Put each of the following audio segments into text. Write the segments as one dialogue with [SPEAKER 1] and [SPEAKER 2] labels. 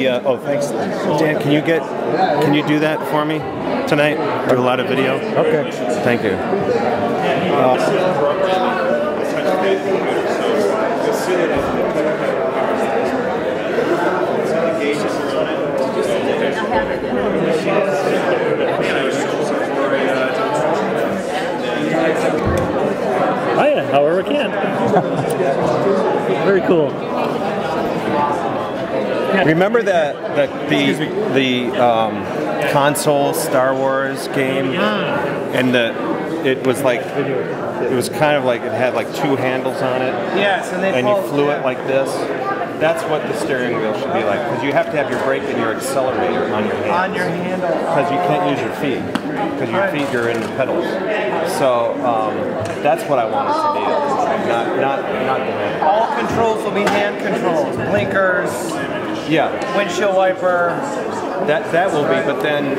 [SPEAKER 1] Oh, thanks, Dan. Can you do that for me tonight? Do a lot of video.
[SPEAKER 2] Okay.
[SPEAKER 1] Thank you.
[SPEAKER 3] Hiya, however we can. Very cool.
[SPEAKER 1] Remember the console Star Wars game, and it was kind of like it had like two handles on it.
[SPEAKER 4] Yes, and
[SPEAKER 1] you flew it like this. That's what the steering wheel should be like, because you have to have your brake and your accelerator on your hand.
[SPEAKER 4] On your handle.
[SPEAKER 1] Because you can't use your feet, because your feet are in the pedals. So that's what I want us to do. Not the hand.
[SPEAKER 4] All controls will be hand controls. Blinkers.
[SPEAKER 1] Yeah.
[SPEAKER 4] Windshield wiper.
[SPEAKER 1] That will be, but then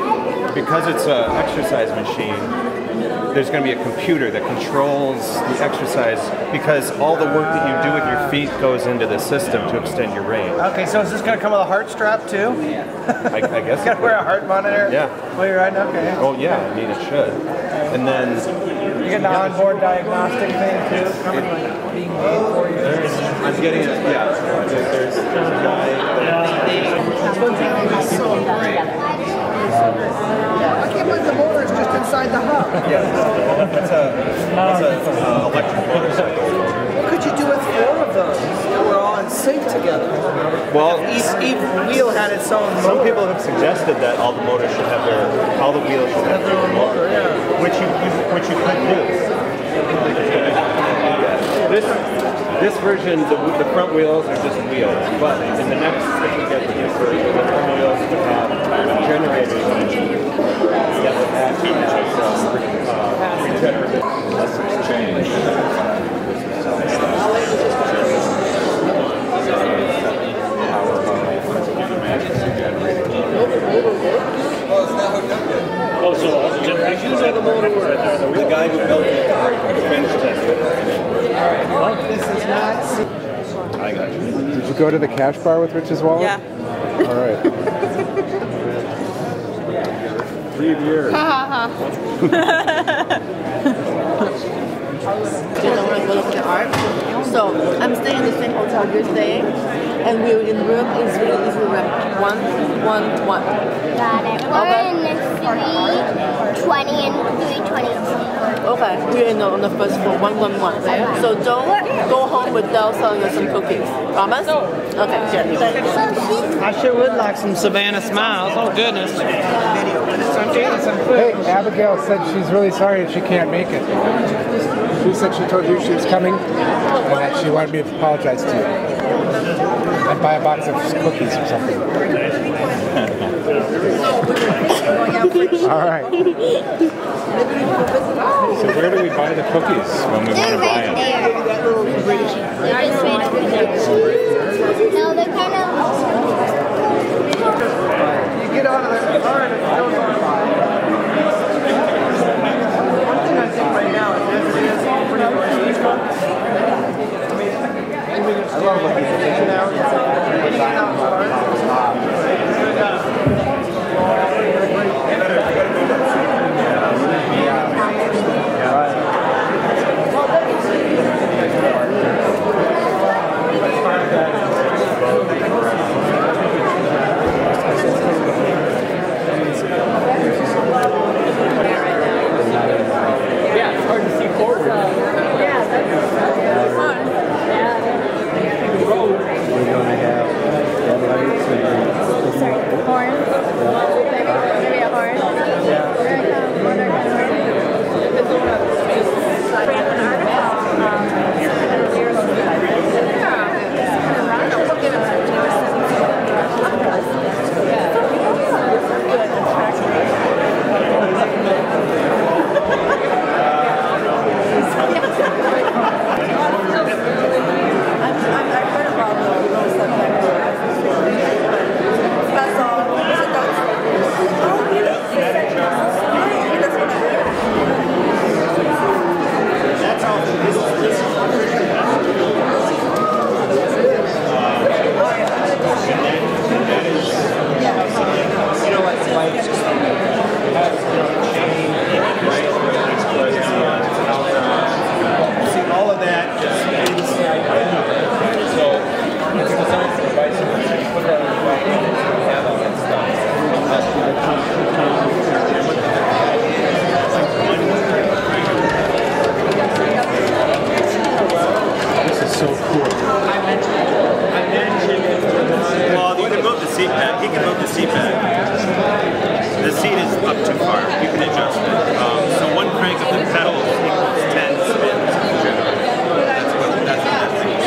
[SPEAKER 1] because it's an exercise machine, there's going to be a computer that controls the exercise, because all the work that you do with your feet goes into the system to extend your range.
[SPEAKER 4] Okay, so is this going to come with a heart strap too?
[SPEAKER 1] I guess.
[SPEAKER 4] Got to wear a heart monitor?
[SPEAKER 1] Yeah.
[SPEAKER 4] While you're riding? Okay.
[SPEAKER 1] Oh yeah, I mean it should. And then
[SPEAKER 4] you get the onboard diagnostic thing too, coming like being made for you.
[SPEAKER 1] I'm getting it. Yeah. There's a guy.
[SPEAKER 4] I can't believe the motor is just inside the hub.
[SPEAKER 1] Yeah. That's an electric motorcycle.
[SPEAKER 4] What could you do with 4 of those? We're all in sync together.
[SPEAKER 1] Well,
[SPEAKER 4] each wheel had its own motor.
[SPEAKER 1] Some people have suggested that all the motors should have all the wheels should have their own motor, which you could do. This version, the front wheels are just wheels, but in the next, if you get the new version, the front wheels would have generators that would act as regenerative. Let's exchange.
[SPEAKER 3] Oh, so all the generations are the motor work.
[SPEAKER 1] The guy who built it finished it.
[SPEAKER 4] This is not.
[SPEAKER 1] I got you.
[SPEAKER 2] Did you go to the cash bar with Rich's wallet?
[SPEAKER 5] Yeah.
[SPEAKER 2] All right. 3 years.
[SPEAKER 5] Because I want to go look at the art. So I'm staying in the same hotel you're staying, and we're in room is room 111.
[SPEAKER 6] Got it. We're in 320 and 322.
[SPEAKER 5] Okay, we're on the first floor, 111. Okay? So don't go home without selling us some cookies. Promise? Okay, good.
[SPEAKER 4] I sure would like some Savannah Smiles. Oh goodness. Some tea and some food.
[SPEAKER 2] Hey, Abigail said she's really sorry that she can't make it. She said she told you she was coming and that she wanted me to apologize to you. I'd buy a box of cookies or something. All right.
[SPEAKER 7] So where do we buy the cookies when we want to buy them?
[SPEAKER 6] They're just right over there. No, they're kind of...
[SPEAKER 4] You get out of the car and it goes on fire. One thing I think right now is this is pretty much I love looking at this now.
[SPEAKER 3] Yeah, it's hard to see forward.
[SPEAKER 5] Yeah, that's fun.
[SPEAKER 2] We're going ahead.
[SPEAKER 1] seat back. He can move the seat back. The seat is up too far. You can adjust it. So one crank of the pedals equals 10 spins. That's what that means.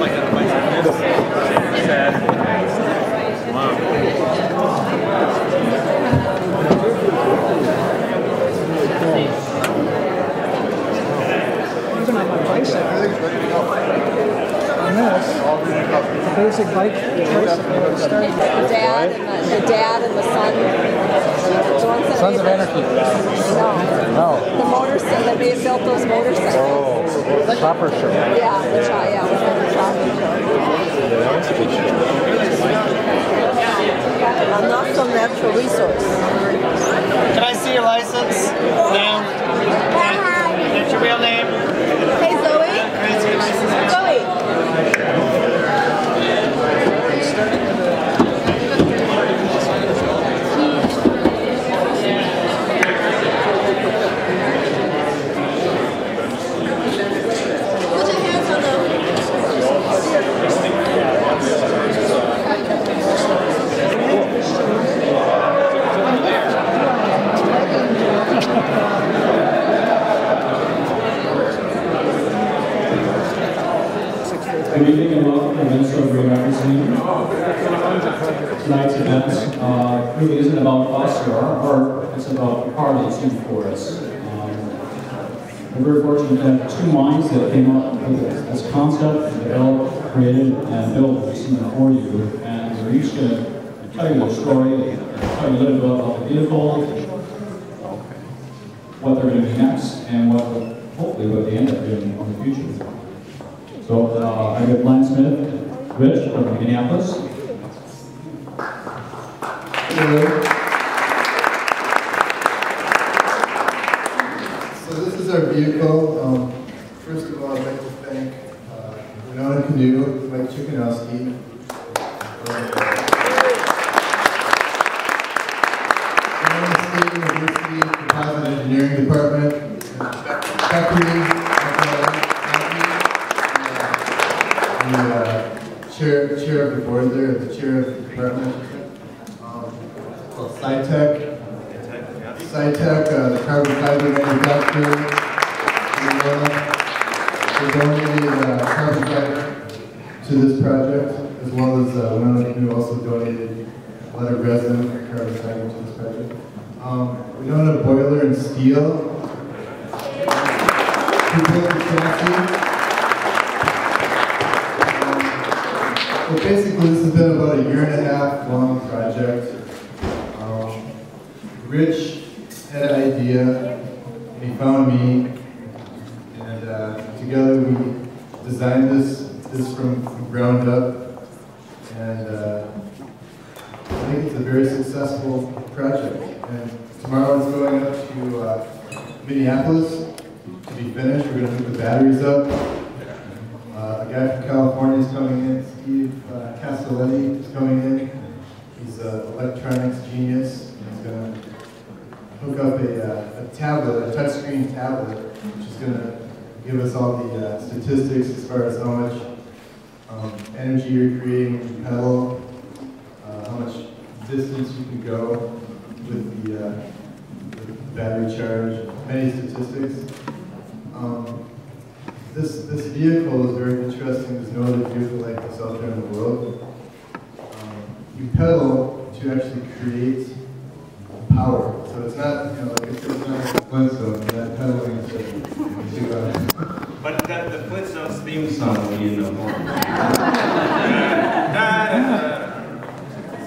[SPEAKER 1] Like a bicycle. Wow.
[SPEAKER 2] Even on my bicycle. On this, basic bike race.
[SPEAKER 5] The dad and the son. The ones that
[SPEAKER 2] Sons of Anarchy.
[SPEAKER 5] No. The motorcycle that may have built those motorcycles.
[SPEAKER 2] Oh, Chopper Show.
[SPEAKER 5] Yeah, the Chopper Show. I'm not from Natural Resource.
[SPEAKER 4] Can I see your license? No. What's your real name?
[SPEAKER 5] Hey, Zoe.
[SPEAKER 4] Can I see your license?
[SPEAKER 5] Zoe.
[SPEAKER 8] Good evening and welcome to Minnesota Raht Racer. Tonight's event really isn't about us or our art, it's about the car that's used for us. We're very fortunate to have two minds that came up with this concept, developed, created, and built this evening for you. And we're each going to tell you a story, tell you a little bit about the vehicle, what they're going to do next, and hopefully what they end up doing in the future. So I got Glenn Smith, Rich from Minneapolis.
[SPEAKER 9] Hello. So this is our vehicle. First of all, I'd like to thank Winona Canoe, Mike Chikanowski, Winona State University Composite Engineering Department, Becky, the chair of the board there, the chair of the department. SciTech, the carbon fiber manufacturer. They donated carbon fiber to this project, as well as Winona Canoe also donated a lot of resin for carbon fiber to this project. Winona Boiler and Steel. Who built the chassis. Well, basically, this has been about a 1.5-year long project. Rich had an idea, he found me, and together we designed this from ground up. And I think it's a very successful project. And tomorrow it's going up to Minneapolis to be finished. We're going to hook the batteries up. A guy from California is coming in, Steve Castelletti is coming in. He's an electronics genius. He's going to hook up a tablet, a touchscreen tablet, which is going to give us all the statistics as far as how much energy you're creating with the pedal, how much distance you can go with the battery charge, many statistics. This vehicle is very interesting. There's no other vehicle like this out there in the world. You pedal to actually create power. So it's not, like it's not like a Flintstone, you're not pedaling to
[SPEAKER 1] But the Flintstones theme song will be in the morning.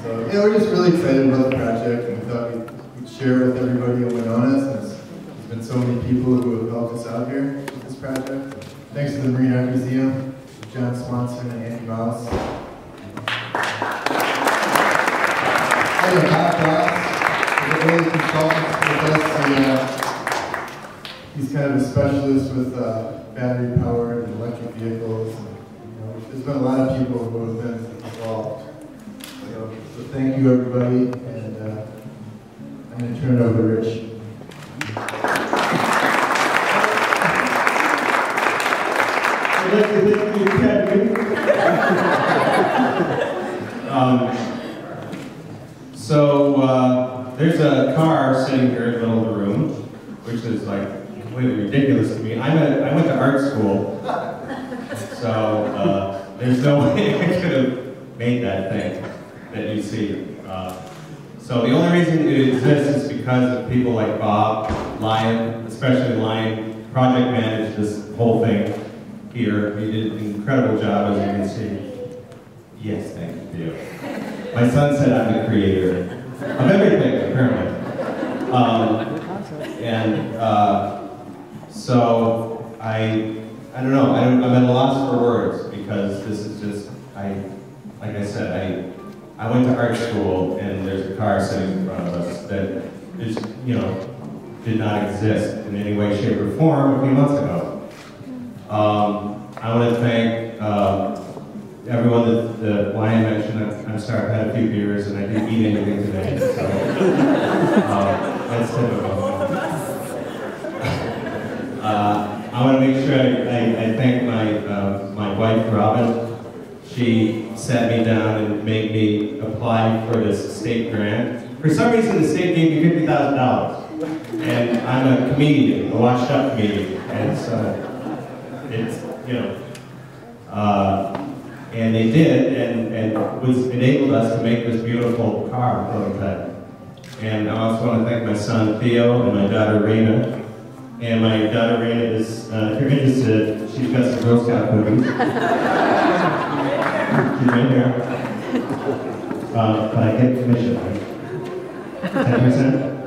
[SPEAKER 9] So, we're just really excited about the project, and we thought we'd share it with everybody in Winona, since there's been so many people who have helped us out here with this project. Thanks to the Marine Art Museum, John Swanson and Andy Mouse. I have a hot box. Early consultants with us. He's kind of a specialist with battery powered and electric vehicles. There's been a lot of people who have been involved. So thank you, everybody, and I'm going to turn it over to Rich.
[SPEAKER 8] I'd like to thank the Academy.
[SPEAKER 10] There's a car sitting here in the middle of the room, which is like completely ridiculous to me. I went to art school, so there's no way I could have made that thing that you see. So the only reason it exists is because of people like Bob, Lion, especially Lion, project managed this whole thing here. He did an incredible job, as you can see. Yes, thank you. My son said I'm the creator of everything, apparently. So I don't know. I'm at a loss for words because this is just like I said, I went to art school and there's a car sitting in front of us that is, did not exist in any way, shape, or form a few months ago. I want to thank everyone that Lion mentioned. I'm sorry, I've had a few beers and I didn't eat anything today, so that's typical. I want to make sure I thank my wife, Robin. She sat me down and made me apply for this state grant. For some reason, the state gave me $50,000. And I'm a comedian, a washed-up comedian. And so, it's, and they did, and enabled us to make this beautiful car prototype. And I also want to thank my son, Theo, and my daughter, Raina. And my daughter, Raina, is, if you're interested, she's got some Girl Scout cookies. She's right here. But I get commission, right? 10%?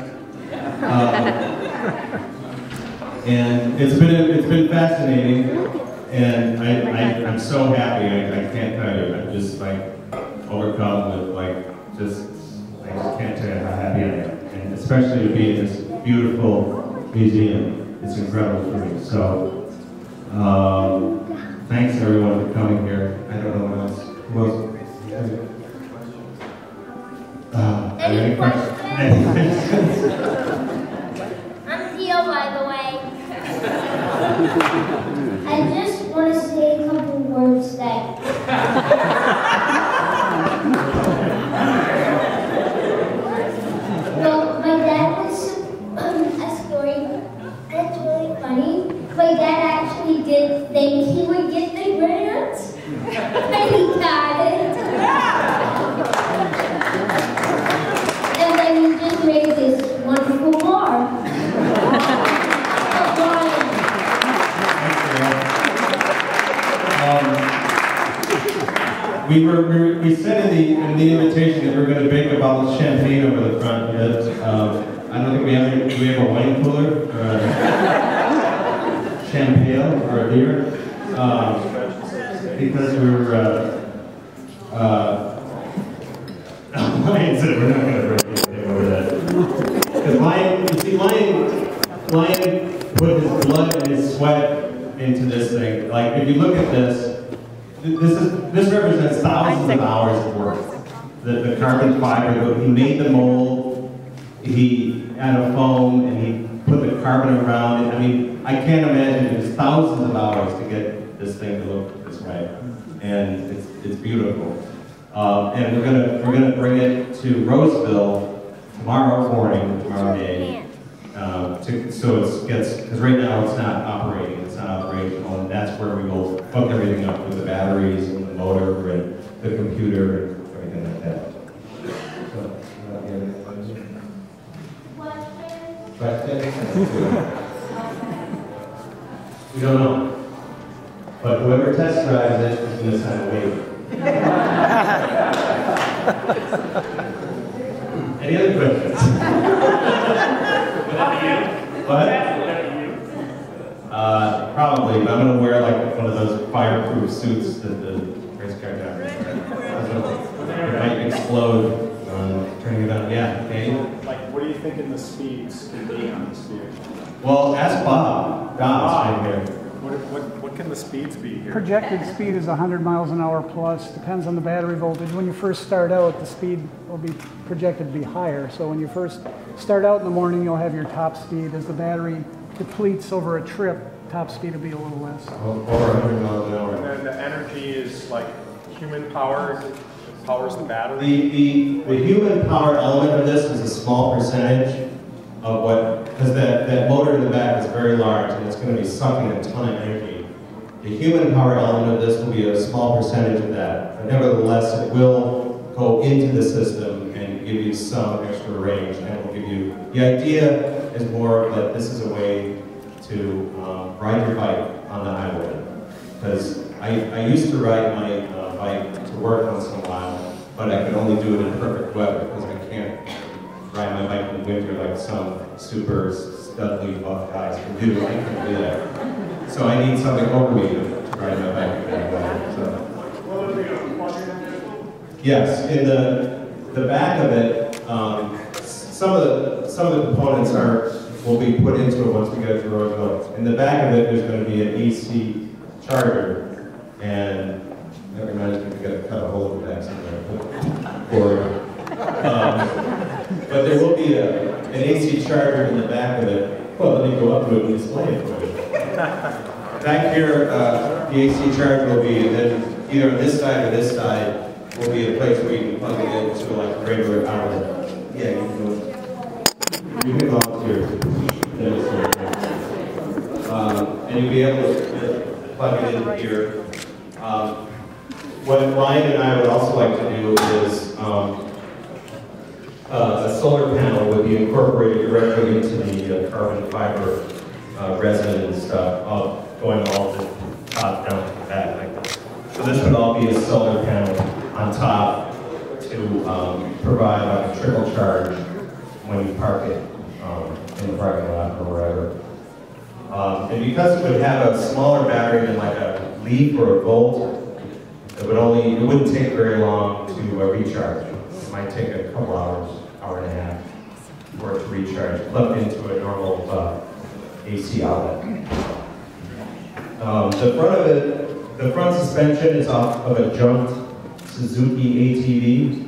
[SPEAKER 10] And it's been fascinating, and I'm so happy. I can't tell you. I'm just like overcome with I just can't tell you how happy I am, and especially to be in this beautiful museum. It's incredible for me. So thanks everyone for coming here. I don't know what else. Who else? Any questions?
[SPEAKER 6] I'm Theo, by the way. I just want to say a couple words that. Well, my dad was a story that's really funny. My dad actually did think he would get the grant, and he got it. And then he just made this wonderful bar.
[SPEAKER 10] We said in the invitation that we're going to bake a bottle of champagne over the front. I don't think we have a wine cooler or a champagne or a beer because we were. Lion said we're not going to break anything over that. Because Lion put his blood and his sweat into this thing. Like if you look at this represents thousands of hours of work. The carbon fiber, he made the mold, he added foam, and he put the carbon around it. I mean, I can't imagine it was thousands of hours to get this thing to look this way. And it's beautiful. And we're gonna bring it to Roseville tomorrow day. So it gets, because right now it's not operating, it's not operational, and that's where we will hook everything up with the batteries and the motor and the computer and everything like that. So, we don't know. But whoever test drives it is going to sign a waiver. Any other questions? What? Probably, but I'm going to wear like one of those fireproof suits that the race car drivers wear. It might explode turning it on. Yeah, okay.
[SPEAKER 11] Like, what are you thinking the speeds can be on this vehicle?
[SPEAKER 10] Well, ask Bob. Bob's right here.
[SPEAKER 11] What can the speeds be here?
[SPEAKER 12] Projected speed is 100 miles an hour plus. Depends on the battery voltage. When you first start out, the speed will be projected to be higher. So when you first start out in the morning, you'll have your top speed. As the battery depletes over a trip, top speed will be a little less.
[SPEAKER 10] Over 100 miles an hour.
[SPEAKER 11] And then the energy is like human power powers the battery?
[SPEAKER 10] The human power element of this is a small percentage of what, because that motor in the back is very large and it's going to be sucking a ton of energy. The human power element of this will be a small percentage of that, but nevertheless it will go into the system and give you some extra range, and it will give you, the idea is more that this is a way to ride your bike on the highway. Because I used to ride my bike to work once in a while, but I could only do it in perfect weather because I can't ride my bike in the winter like some super studly buff guys can do. I can't do that. So I need something over me to ride my bike in that way. So. Yes, in the back of it, some of the components will be put into it once we get to road built. In the back of it, there's going to be an AC charger, and that reminds me to cut a hole in the back somewhere. But there will be an AC charger in the back of it. Well, let me go up to it and display it for you. Back here, the AC charger will be, and then either on this side or this side will be a place where you can plug it into like a regular outlet. Yeah, you can do it. You can volunteer to demonstrate. And you'll be able to plug it in here. What Ryan and I would also like to do is a solar panel would be incorporated directly into the carbon fiber resin and stuff, going all the top down to the back like this. So this would all be a solar panel on top to provide like a trickle charge when you park it in the parking lot or wherever. And because it would have a smaller battery than like a Leaf or a Volt, it wouldn't take very long to recharge. It might take a couple hours, hour and a half for it to recharge, plugged into a normal AC outlet. The front of it, the front suspension is off of a junked Suzuki ATV.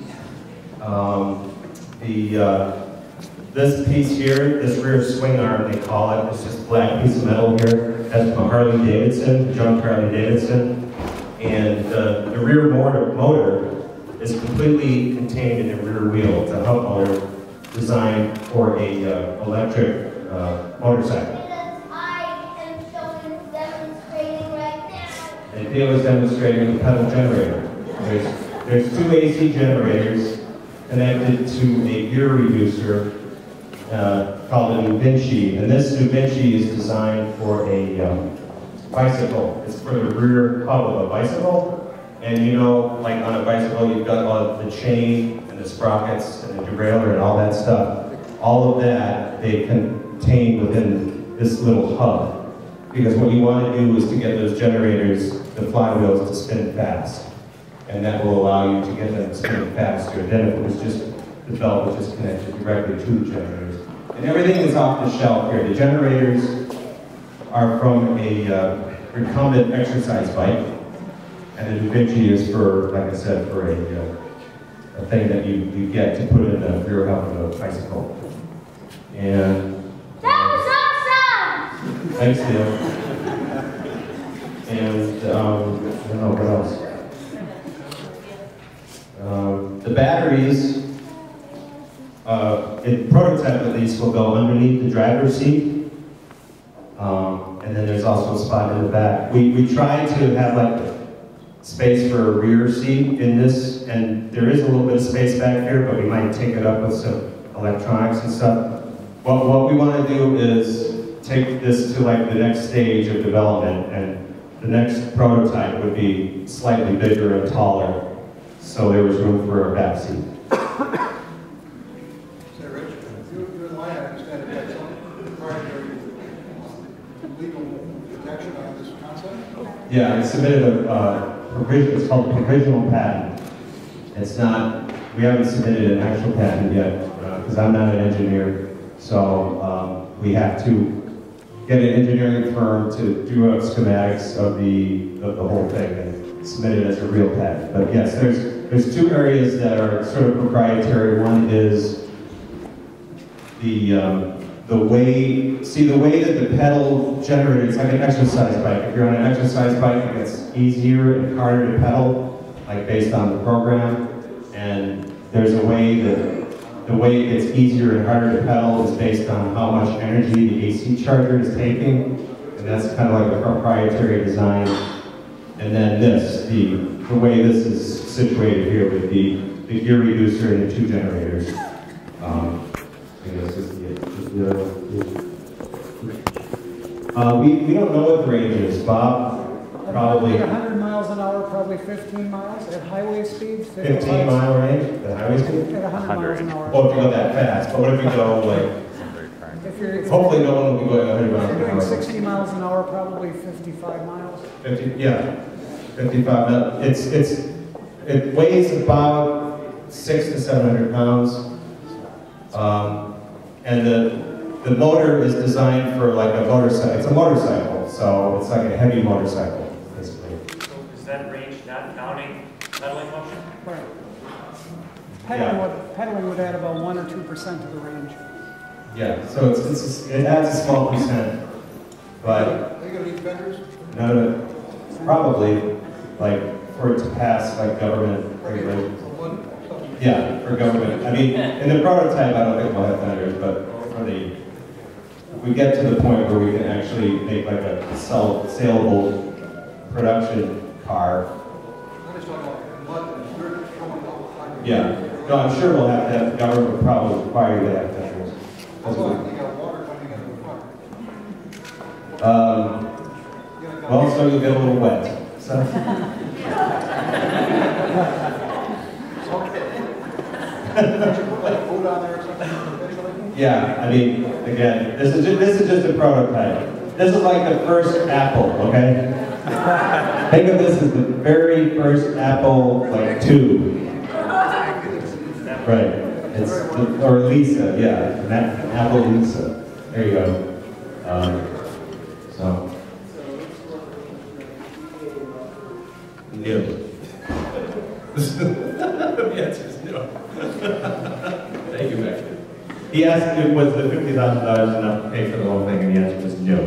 [SPEAKER 10] This piece here, this rear swing arm, they call it, it's just a black piece of metal here. That's from Harley Davidson, junked Harley Davidson. And the rear motor is completely contained in the rear wheel. It's a hub motor designed for a electric motorcycle. And Dale is demonstrating the pedal generator. There's two AC generators connected to a gear reducer called a New Vinci. And this New Vinci is designed for a bicycle. It's for the rear hub of a bicycle. And you know, like on a bicycle, you've got all the chain and the sprockets and the derailleur and all that stuff. All of that they contain within this little hub. Because what you want to do is to get those generators, the flywheels, to spin fast. And that will allow you to get them spinning faster than if it was just, the belt was just connected directly to the generators. And everything is off the shelf here. The generators are from a recumbent exercise bike. And the New Vinci is for, like I said, for a thing that you get to put in the rear hub of a bicycle. And thanks, Neil. And I don't know what else. The batteries, in prototype at least, will go underneath the driver's seat. And then there's also a spot in the back. We tried to have like space for a rear seat in this, and there is a little bit of space back here, but we might take it up with some electronics and stuff. What we want to do is take this to like the next stage of development, and the next prototype would be slightly bigger and taller, so there was room for a back seat.
[SPEAKER 13] Say, Rich, you and I understand that that's proprietary legal protection on this concept?
[SPEAKER 10] Yeah, I submitted it's called a provisional patent. It's not, we haven't submitted an actual patent yet, because I'm not an engineer, so we have to get an engineering firm to do schematics of the whole thing and submit it as a real patent. But yes, there's two areas that are sort of proprietary. One is the way that the pedal generator, it's like an exercise bike. If you're on an exercise bike, it gets easier and harder to pedal. like based on the program, and there's a way that the way it gets easier and harder to pedal is based on how much energy the AC charger is taking, and that's kind of like a proprietary design. And then this, the way this is situated here with the gear reducer and the 2 generators. And this is the other one. We don't know what the range is, Bob. Probably
[SPEAKER 12] 100 miles an hour, probably 15 miles at highway speed.
[SPEAKER 10] 15 mile range at highway speed?
[SPEAKER 12] At 100 miles an hour.
[SPEAKER 10] Oh, if you go that fast. But what if you go like, hopefully no one will be going 100 miles
[SPEAKER 12] if
[SPEAKER 10] an
[SPEAKER 12] you're
[SPEAKER 10] hour.
[SPEAKER 12] doing 60 miles an hour, probably 55 miles.
[SPEAKER 10] 50, yeah, 55 miles. It weighs about 600 to 700 pounds. And the motor is designed for like a motorcycle. It's a motorcycle, so it's like a heavy motorcycle, basically.
[SPEAKER 3] So is that range not counting pedaling motion?
[SPEAKER 12] Right.
[SPEAKER 10] Yeah.
[SPEAKER 12] Pedaling would add about 1 or 2% of the range.
[SPEAKER 10] Yeah, so it adds a small percent, but
[SPEAKER 13] Are they going to need fenders?
[SPEAKER 10] no, probably like for it to pass like government regulations. Yeah, for government. I mean, in the prototype, I don't think we'll have fenders, but for the, if we get to the point where we can actually make like a saleable production car. Yeah, no, I'm sure we'll have to have, the government will probably require you to have fenders. Well, so you'll get a little wet. So. Yeah, I mean, again, this is just a prototype. This is like the first Apple, okay? Think of this as the very first Apple, like, II. Right. Or Lisa, yeah. Apple Lisa. There you go. So. New. The answer is no. Thank you, Beck. He asked if was the $50,000 enough to pay for the whole thing, and the answer was no.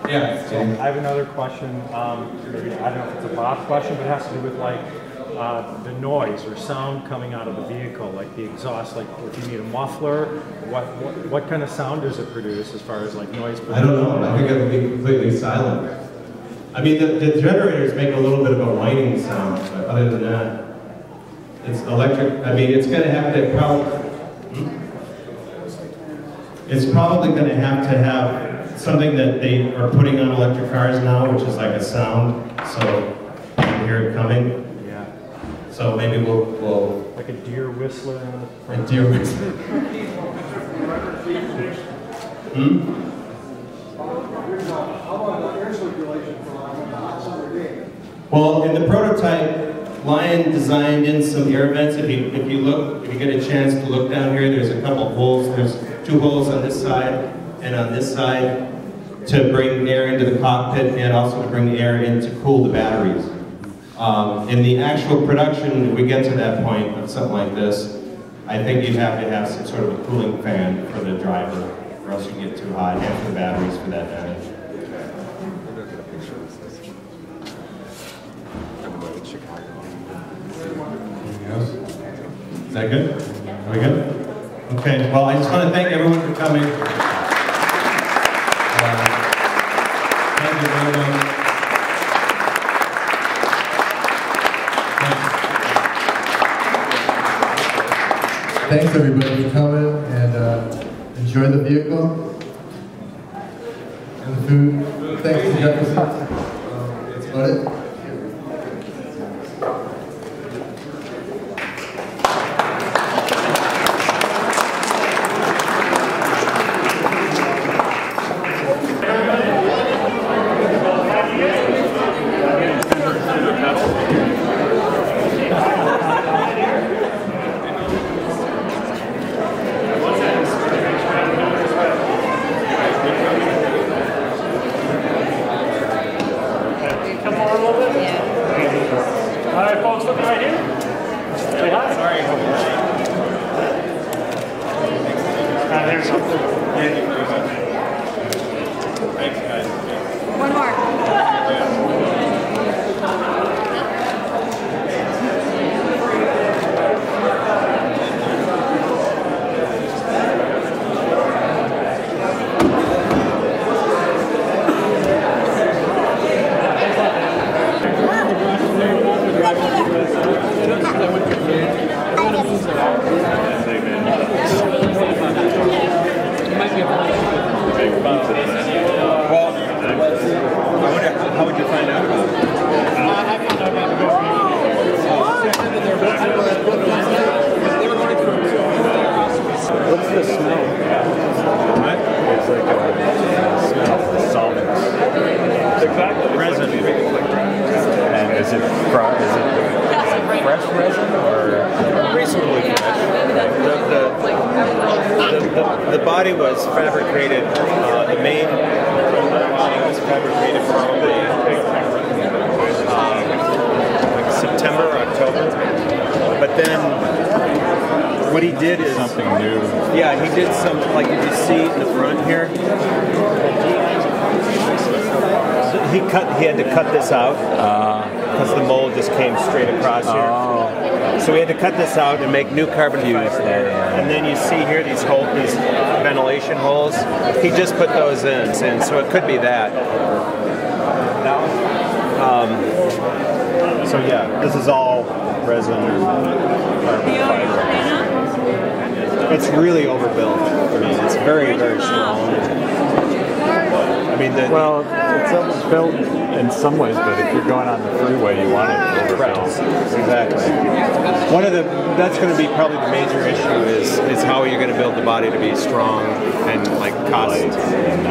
[SPEAKER 10] Yeah.
[SPEAKER 14] So I have another question. Maybe, I don't know if it's a Bob question, but it has to do with like the noise or sound coming out of the vehicle, like the exhaust. Like if you need a muffler, what kind of sound does it produce as far as like noise?
[SPEAKER 10] I don't know. I think it would be completely silent. I mean, the generators make a little bit of a whining sound, but other than that, it's electric. I mean, it's going to have to it's probably going to have something that they are putting on electric cars now, which is like a sound, so you can hear it coming.
[SPEAKER 14] Yeah.
[SPEAKER 10] So maybe we'll
[SPEAKER 14] like a deer whistler.
[SPEAKER 10] A deer whistler. Well, in the prototype, Lion designed in some air vents. If you get a chance to look down here, there's a couple holes. There's 2 holes on this side and on this side to bring air into the cockpit and also to bring air in to cool the batteries. In the actual production, if we get to that point of something like this, I think you'd have to have some sort of a cooling fan for the driver, or else you get too hot, and for the batteries for that matter. Is that good? Are we good? Okay, well, I just want to thank everyone for coming. Thank you very much.
[SPEAKER 9] Thanks everybody for coming, and enjoy the vehicle and the food. Thanks to Jefferson. That's about it.
[SPEAKER 15] One more.
[SPEAKER 7] Is it fresh resin or
[SPEAKER 1] reasonably fresh? The body was fabricated. The main body was fabricated probably like September or October. But then what he did is
[SPEAKER 7] something new.
[SPEAKER 1] Yeah, he did some, like if you see in the front here, he had to cut this out because the mold just came straight across here. So we had to cut this out and make new carbon fiber. And then you see here these ventilation holes. He just put those in, and so it could be that. So yeah, this is all resin and carbon fiber. It's really overbuilt. I mean, it's very, very strong. I mean,
[SPEAKER 7] well, it's overbuilt in some ways, but if you're going on the freeway, you want it overbuilt.
[SPEAKER 1] Exactly. That's going to be probably the major issue is how you're going to build the body to be strong and like cost and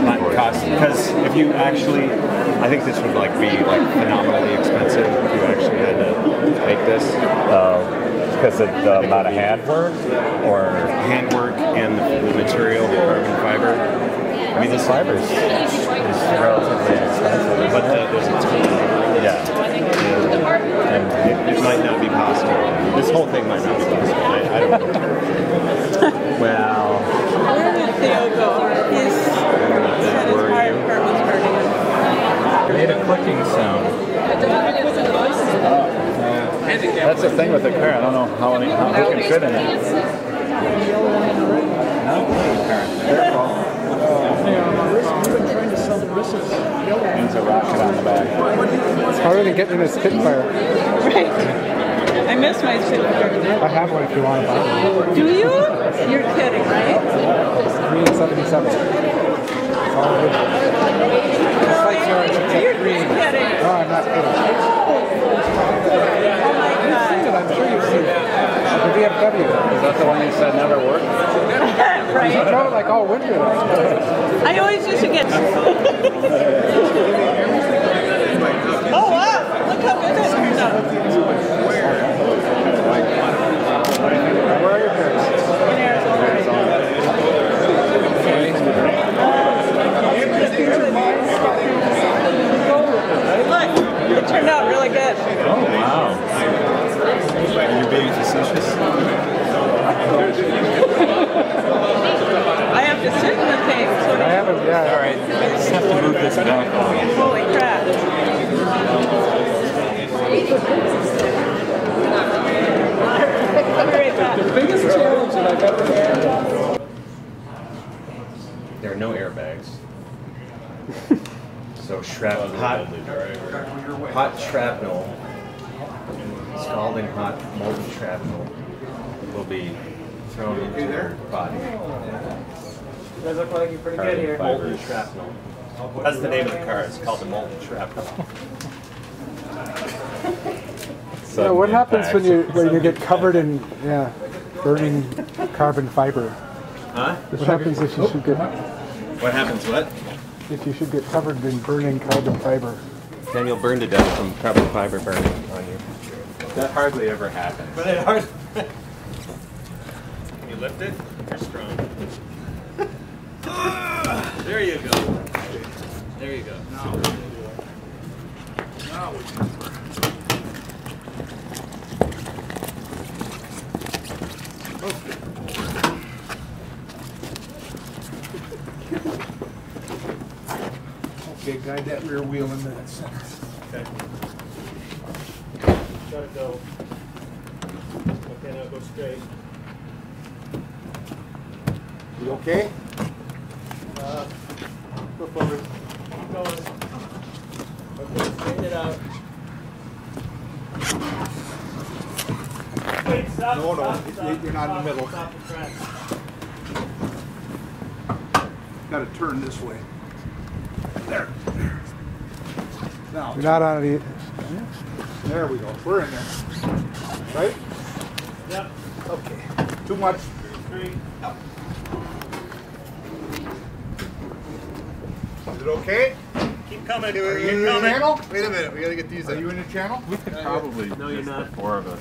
[SPEAKER 1] not cost. Because if you actually, I think this would like be like phenomenally expensive if you actually had to make this.
[SPEAKER 7] Because of the amount of handwork, or
[SPEAKER 1] handwork and the material, the carbon fiber. I mean, this fiber is
[SPEAKER 7] relatively expensive,
[SPEAKER 1] but there's a ton.
[SPEAKER 7] Yeah.
[SPEAKER 1] And it might not be possible. This whole thing might not be possible. I don't know.
[SPEAKER 7] Well.
[SPEAKER 15] Where did Theo go? His heart was burning.
[SPEAKER 7] It made a clicking sound. That's the thing with the car. I don't know how who can fit in it. No, means a rocket on the back.
[SPEAKER 2] It's harder than getting in a Spitfire.
[SPEAKER 15] Right. I miss my Spitfire.
[SPEAKER 2] I have one if you want to buy one.
[SPEAKER 15] Do you? You're kidding, right?
[SPEAKER 2] 377. It's all good. It's like yours, except green. No, I'm not kidding.
[SPEAKER 15] Oh my God.
[SPEAKER 2] I'm sure you've seen it. The VFW.
[SPEAKER 7] Is that the one you said never worked?
[SPEAKER 15] Right.
[SPEAKER 2] You drove it like all winter.
[SPEAKER 15] I always used to get. Oh wow! Look how good that turned out.
[SPEAKER 2] Where are your parents?
[SPEAKER 15] In Arizona. Look, it turned out really good.
[SPEAKER 7] Oh wow!
[SPEAKER 1] Are you being facetious?
[SPEAKER 15] I have to sit in the thing. So
[SPEAKER 2] I haven't, yeah.
[SPEAKER 7] All right, I just have to move this back.
[SPEAKER 15] Holy crap. I'll be right back.
[SPEAKER 2] The biggest challenge that I've ever had.
[SPEAKER 1] There are no airbags. So hot shrapnel, scalding hot molten shrapnel will be thrown into your body.
[SPEAKER 4] You guys look like you're pretty good here.
[SPEAKER 1] Molten shrapnel. That's the name of the car. It's called the molten shrapnel.
[SPEAKER 2] Yeah, what happens when you get covered in burning carbon fiber?
[SPEAKER 1] Huh?
[SPEAKER 2] What happens if you should get?
[SPEAKER 1] What happens? What?
[SPEAKER 2] If you should get covered in burning carbon fiber?
[SPEAKER 1] Then you'll burn to death from carbon fiber burning on you.
[SPEAKER 7] That hardly ever happens.
[SPEAKER 1] But it hard. Can you lift it? You're strong. There you go. There you go. Now we can
[SPEAKER 13] Okay, guide that rear wheel into that center.
[SPEAKER 1] Okay. Gotta go. Okay, now go straight.
[SPEAKER 13] You okay?
[SPEAKER 1] Go forward. Keep going. Okay, straighten it out. Wait, stop.
[SPEAKER 13] No, you're not in the middle.
[SPEAKER 1] Stop the track.
[SPEAKER 13] Got to turn this way. There. Now.
[SPEAKER 2] You're not on it.
[SPEAKER 13] There we go. We're in there. Right?
[SPEAKER 1] Yep.
[SPEAKER 13] Okay. Too much.
[SPEAKER 1] Three.
[SPEAKER 13] Is it okay?
[SPEAKER 3] Keep coming.
[SPEAKER 13] Are you in the channel? Wait a minute, we gotta get these. Are you in the channel?
[SPEAKER 7] We could probably,
[SPEAKER 3] No, you're not.
[SPEAKER 7] the four of us,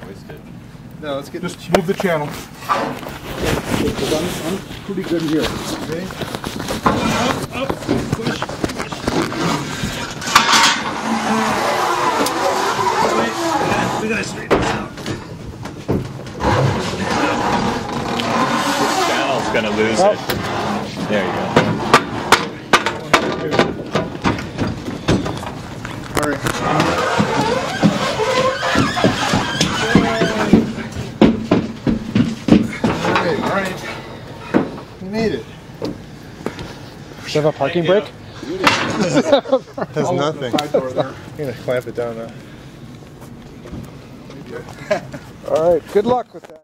[SPEAKER 7] wasted.
[SPEAKER 13] No, let's get. Just move the channel. I'm pretty good here. Okay. Up, push. Wait, we gotta straighten this out.
[SPEAKER 7] This channel's gonna lose it. There you go.
[SPEAKER 13] All right. All right. We made it.
[SPEAKER 2] Does it have a parking brake?
[SPEAKER 13] Has nothing. I'm gonna clamp it down now.
[SPEAKER 2] All right. Good luck with that.